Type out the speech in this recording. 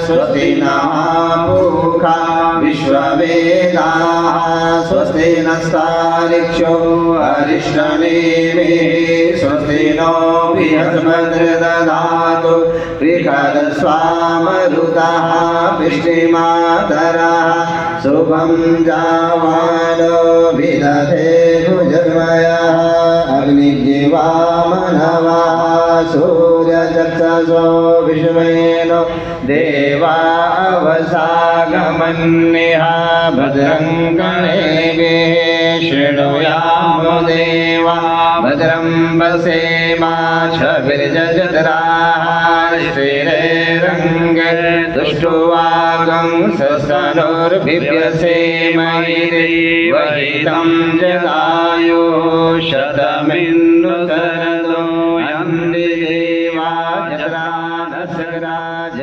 स्वस्ति पूषा विश्ववेदाः स्वस्ति नस्तारिक्षो अरिष्टनेमिः स्वस्ति नो बृहस्पतिर्दधातु बृहत्स्वामरुतः पुष्टिमातरः शुभं जावानो विदधे भुजर्मयः अग्निजीवामनवः सूर्यचक्षसो विश्वेनो देवा अवसागमन्यः भद्रं गणेभिः शृणुयामो देवा भद्रं पश्येमाक्षभिर्जजत्राः श्रीरङ्गदुष्टुवागं सस्तनोर्भिव्यसेमैरे वहितं जगायुः शतमिन्दुतरदो यन्ति देवा जरा नसराज